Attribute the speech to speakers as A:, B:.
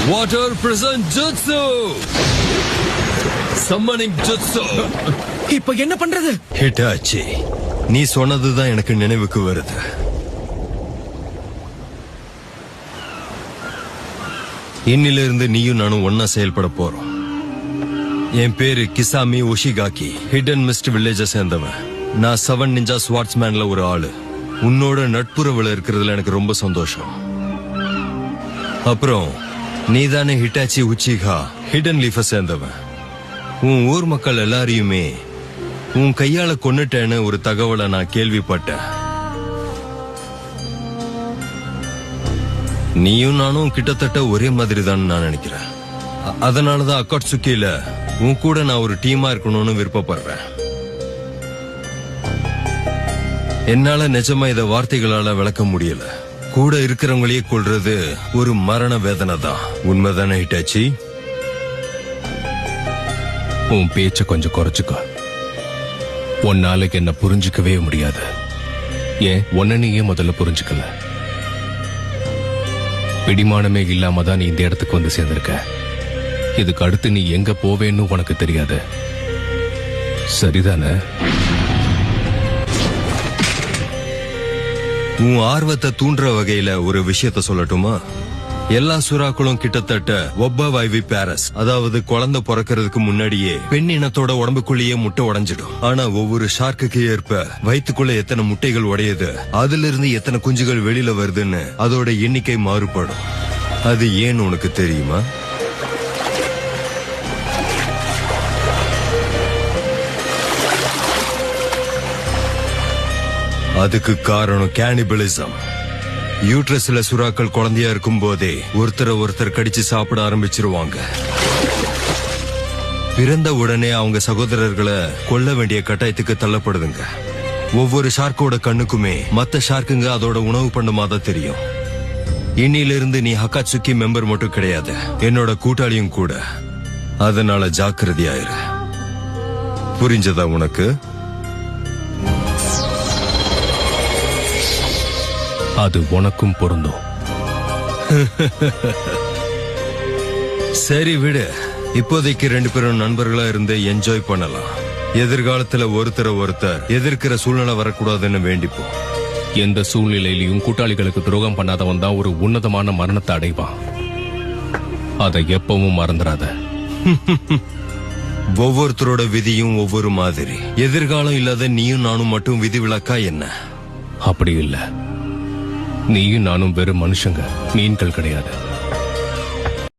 A: Water Prison Jutsu! Summoning Jutsu!
B: இப்ப என்ன பண்றது?
A: ஹிட்டாச்சி, நீ சொன்னதுதான் எனக்கு நினைவுக்கு வருது. இன்னிலிருந்து நீயும் நானும் ஒன்னா செயல்பட போறோம். என் பேரு கிசாமி ஒஷிகாக்கி, ஹிடன் மிஸ்ட் வில்லேஜ சேர்ந்தவன். நான் 7 நிஞ்சா ஸ்வாட்ஸ்மேன்ல ஒரு ஆளு. உன்னோட நட்புறவுல இருக்கிறதுல எனக்கு ரொம்ப சந்தோஷம். அப்புறம் நீதானே ஹிட்டாச்சி உச்சிகா, ஹிடன் லீஃப சேர்ந்தவன். உன் ஊர் மக்கள் எல்லாரையுமே உன் கையால கொன்னுட்டேன்னு ஒரு தகவலை நான் கேள்விப்பட்டேன். நீயும் நானும் கிட்டத்தட்ட ஒரே மாதிரி தான் நான் நினைக்கிறேன். அதனாலதான் அக்காட்சுக்கில உன் கூட நான் ஒரு டீமா இருக்கணும்னு விருப்பப்படுறேன். என்னால நிஜமா இத வார்த்தைகளால விளக்க முடியல. கூட இருக்கிறவங்களையே கொள்றது ஒரு மரண வேதனை தான். உண்மைதானே ஹிட்டாச்சி?
C: உன் பேச்ச கொஞ்சம் குறைச்சுக்கோ. உன்னால என்ன புரிஞ்சுக்கவே முடியாது. ஏன் உன்ன நீயே முதல்ல புரிஞ்சுக்கல? பிடிமானமே இல்லாம தான் நீ இந்த இடத்துக்கு வந்து சேர்ந்திருக்க. இதுக்கு அடுத்து நீ எங்க போவேன்னு உனக்கு தெரியாது, சரிதானே?
A: உன் ஆர்வத்தை தூண்டுற வகையில ஒரு விஷயத்த சொல்லட்டுமா? எல்லா சுறாக்களும் கிட்டத்தட்ட ஒப்பவைவி பேரஸ், அதாவது குழந்தை பிறக்கிறதுக்கு முன்னாடியே பெண் இனத்தோட உடம்புக்குள்ளேயே முட்டை உடைஞ்சிடும். ஆனா ஒவ்வொரு ஷார்க்குக்கு ஏற்ப வயிற்றுக்குள்ள எத்தனை முட்டைகள் உடையுது, அதுல இருந்து எத்தனை குஞ்சுகள் வெளியில வருதுன்னு அதோட எண்ணிக்கை மாறுபடும். அது ஏன்னு உனக்கு தெரியுமா? அதுக்கு காரணம் கேனிபலிசம். யூட்ரஸ்ல சுறாக்கள் குழந்தையா இருக்கும் போதே ஒருத்தர் கடிச்சு சாப்பிட ஆரம்பிச்சிருவாங்க. பிறந்த உடனே அவங்க சகோதரர்களை கொல்ல வேண்டிய கட்டாயத்துக்கு தள்ளப்படுதுங்க. ஒவ்வொரு ஷார்க்கோட கண்ணுக்குமே மத்த ஷார்க்குங்க அதோட உணவு பண்ணமா தான் தெரியும். இன்னிலிருந்து நீ ஹக்காட்சுக்கி மெம்பர் மட்டும் கிடையாது, என்னோட கூட்டாளியும் கூட. அதனால ஜாக்கிரதையாயிரு. புரிஞ்சதா உனக்கு?
C: அது உனக்கும் பொருந்தும்.
A: சரி விடு, இப்போதைக்கு 2 பேரும் நண்பர்களா இருந்து என்ஜாய் பண்ணலாம். எதிர்காலத்துல ஒருத்தர் எதிர்க்கிற சூழ்நிலை வரக்கூடாதுன்னு வேண்டிப்போம்.
C: எந்த சூழ்நிலையிலையும் கூட்டாளிகளுக்கு துரோகம் பண்ணாதவன் தான் ஒரு உன்னதமான மரணத்தை அடைவான். அதை எப்பவும் மறந்துடாத.
A: ஒவ்வொருத்தரோட விதியும் ஒவ்வொரு மாதிரி. எதிர்காலம் இல்லாத நீயும் நானும் மட்டும் விதி விலக்கா என்ன?
C: அப்படி இல்ல, நீயும் நானும் வெறும் மனுஷங்க, மீன்கள் கிடையாது.